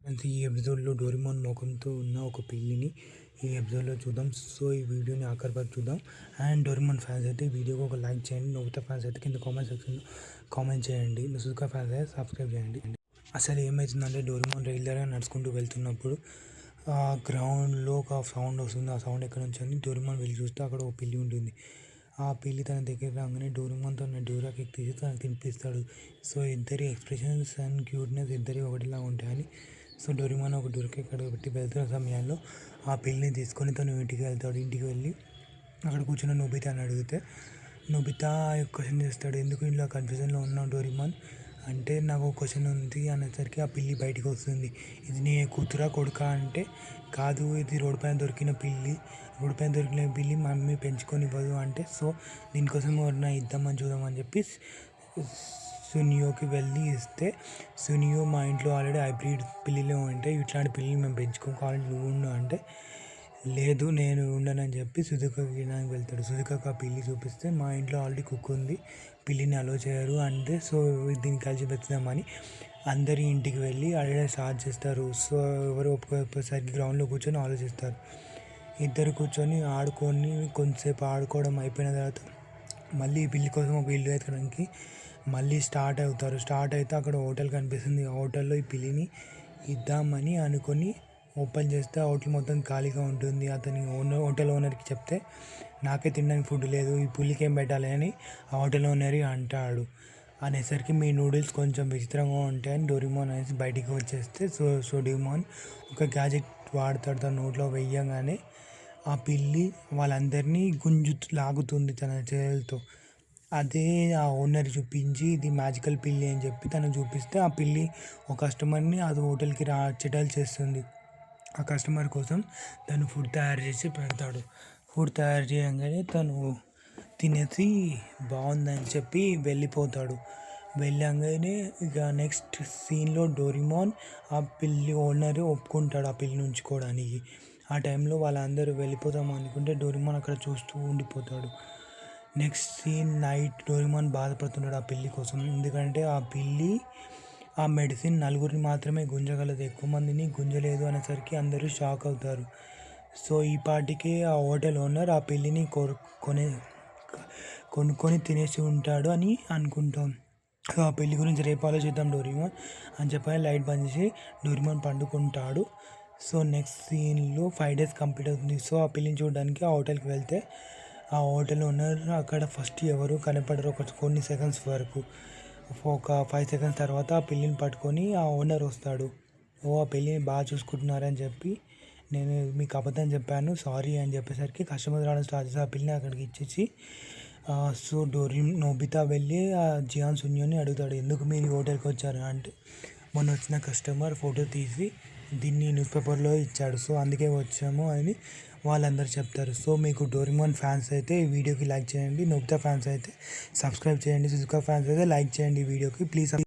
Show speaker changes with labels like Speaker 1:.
Speaker 1: Friends, ఈ ఎపిసోడ్లో Doraemon ముఖంతో ఉన్న ఒక పిల్లిని ఈ ఎపిసోడ్లో చూద్దాం. సో ఈ వీడియోని ఆఖరి వరకు చూద్దాం. అండ్ డోరేమోన్ ఫ్యాన్స్ అయితే వీడియోకి ఒక లైక్ చేయండి. నోబితా ఫ్యాన్స్ అయితే కింద కామెంట్ సెక్షన్లో కామెంట్ చేయండి. సుజుకా ఫ్యాన్స్ అయితే సబ్స్క్రైబ్ చేయండి. అసలు ఏమవుతుందంటే డోరేమోన్ రైల్గా నడుచుకుంటూ వెళ్తున్నప్పుడు ఆ గ్రౌండ్లో ఒక సౌండ్ వస్తుంది. ఆ సౌండ్ ఎక్కడ నుంచి అని డోరేమోన్ వెళ్ళి చూస్తే అక్కడ ఒక పిల్లి ఉంటుంది. ఆ పిల్లి తన దగ్గర రాగానే డోరేమోన్తో డోరా కేక్ తీసి తనకు తినిపిస్తాడు. సో ఇద్దరి ఎక్స్ప్రెషన్స్ అండ్ క్యూట్నెస్ ఇద్దరి ఒకటిలా ఉంటాయని. సో డోరేమోన్ ఒక డోరా కేక్ అక్కడ పెట్టి వెళ్తున్న సమయంలో ఆ పిల్లిని తీసుకొని తను ఇంటికి వెళ్తాడు. ఇంటికి వెళ్ళి అక్కడ కూర్చున్న నోబితా అని అడిగితే నోబితా క్వశ్చన్ చేస్తాడు, ఎందుకు ఇంట్లో కన్ఫ్యూజన్లో ఉన్నావు డోరేమోన్ అంటే, నాకు క్వశ్చన్ ఉంది అనేసరికి ఆ పిల్లి బయటికి వస్తుంది. ఇది నీ కూతురా కొడుకా అంటే, కాదు ఇది రోడ్డు పైన దొరికిన పిల్లి, రోడ్డు పైన దొరికిన పిల్లి మా మమ్మీ పెంచుకొని ఇవ్వదు అంటే, సో దీనికోసం ఎవరైనా ఇద్దామని చూద్దామని చెప్పి సునియోకి వెళ్ళి ఇస్తే, సునియో మా ఇంట్లో ఆల్రెడీ హైబ్రిడ్ పిల్లిలో ఉంటే ఇట్లాంటి పిల్లిని మేము పెంచుకోవాలి నువ్వు ఉండు అంటే, లేదు నేను ఉండనని చెప్పి సుజుకాకి వెళ్తాడు. సుజుకాకి ఆ పిల్లి చూపిస్తే మా ఇంట్లో ఆల్రెడీ కుక్ ఉంది, పిల్లిని అలో చేయరు అంటే, సో దీన్ని కలిసి పెంచుదామని అందరి ఇంటికి వెళ్ళి అడగడం స్టార్ట్ చేస్తారు. సో ఎవరు ఒక్కొక్కసారి గ్రౌండ్లో కూర్చొని ఆలోచిస్తారు. ఇద్దరు కూర్చొని ఆడుకొని కొంతసేపు ఆడుకోవడం అయిపోయిన తర్వాత మళ్ళీ ఈ పిల్లి కోసం ఒక ఇల్లు ఎత్తడానికి మళ్ళీ స్టార్ట్ అవుతారు. స్టార్ట్ అయితే అక్కడ హోటల్ కనిపిస్తుంది. ఆ హోటల్లో ఈ పిల్లిని ఇద్దామని అనుకొని ఓపెన్ చేస్తే ఆ హోటల్ మొత్తం ఖాళీగా ఉంటుంది. అతని హోటల్ ఓనర్కి చెప్తే, నాకే తినడానికి ఫుడ్ లేదు, ఈ పులికి ఏం పెట్టాలి అని ఆ హోటల్ ఓనర్ అంటాడు. అనేసరికి మీ నూడిల్స్ కొంచెం విచిత్రంగా ఉంటాయని డోరేమోన్ అనేసి బయటికి వచ్చేస్తే, సో డోరేమోన్ ఒక గ్యాజెట్ వాడతాడు. తన నోట్లో వెయ్యగానే ఆ పిల్లి వాళ్ళందరినీ లాగుతుంది తన చేతులతో. అదే ఆ ఓనర్ చూపించి ఇది మ్యాజికల్ పిల్లి అని చెప్పి తను చూపిస్తే, ఆ పిల్లి ఒక కస్టమర్ని అది హోటల్కి చెటల్ చేస్తుంది. ఆ కస్టమర్ కోసం తను ఫుడ్ తయారు చేసి పెడతాడు. ఫుడ్ తయారు చేయగానే తను తినేసి బాగుందని చెప్పి వెళ్ళిపోతాడు. వెళ్ళంగానే ఇక నెక్స్ట్ సీన్లో డోరేమోన్ ఆ పిల్లి ఓనర్ ఒప్పుకుంటాడు ఆ పిల్లిని ఉంచుకోవడానికి. ఆ టైంలో వాళ్ళందరూ వెళ్ళిపోతాం అనుకుంటే డోరేమోన్ అక్కడ చూస్తూ ఉండిపోతాడు. నెక్స్ట్ సీన్ నైట్ డోరేమోన్ బాధపడుతున్నాడు ఆ పిల్లి కోసం. ఎందుకంటే ఆ పిల్లి ఆ మెడిసిన్ నలుగురిని మాత్రమే గుంజగలదు, ఎక్కువ మందిని గుంజలేదు అనేసరికి అందరూ షాక్ అవుతారు. సో ఈ పాటికే ఆ హోటల్ ఓనర్ ఆ పిల్లిని కొనుక్కొని తినేసి ఉంటాడు అని అనుకుంటాం. సో ఆ పిల్లి గురించి రేపు ఆలోచిద్దాం డోరేమోన్ అని చెప్పని లైట్ బంద్ చేసి డోరేమోన్ పండుకుంటాడు. సో నెక్స్ట్ సీన్లో 5 days కంప్లీట్ అవుతుంది. సో ఆ పిల్లిని చూడడానికి ఆ హోటల్కి వెళ్తే ఆ హోటల్ ఓనర్ అక్కడ ఫస్ట్ ఎవరు కనపడరు కొన్ని సెకండ్స్ వరకు. ఒక 5 seconds తర్వాత ఆ పిల్లిని పట్టుకొని ఆ ఓనర్ వస్తాడు. ఆ పిల్లిని బాగా చూసుకుంటున్నారని చెప్పి, నేను మీకు అబద్ధం చెప్పాను సారీ అని చెప్పేసరికి కస్టమర్ రావడం స్టార్ట్ చేసి ఆ పిల్లిని అక్కడికి ఇచ్చేసి, సో నోబితా వెళ్ళి ఆ జియాన్ సునియోని అడుగుతాడు, ఎందుకు మీరు ఈ హోటల్కి వచ్చారు అంటే, మొన్న వచ్చిన కస్టమర్ ఫోటో తీసి దీన్ని న్యూస్ పేపర్లో ఇచ్చాడు, సో అందుకే వచ్చాము అని వాళ్ళందరూ చెప్తారు. సో మీకు డోరేమోన్ ఫ్యాన్స్ అయితే ఈ వీడియోకి లైక్ చేయండి, నోబితా ఫ్యాన్స్ అయితే సబ్స్క్రైబ్ చేయండి, సుజుకా ఫ్యాన్స్ అయితే లైక్ చేయండి ఈ వీడియోకి ప్లీజ్.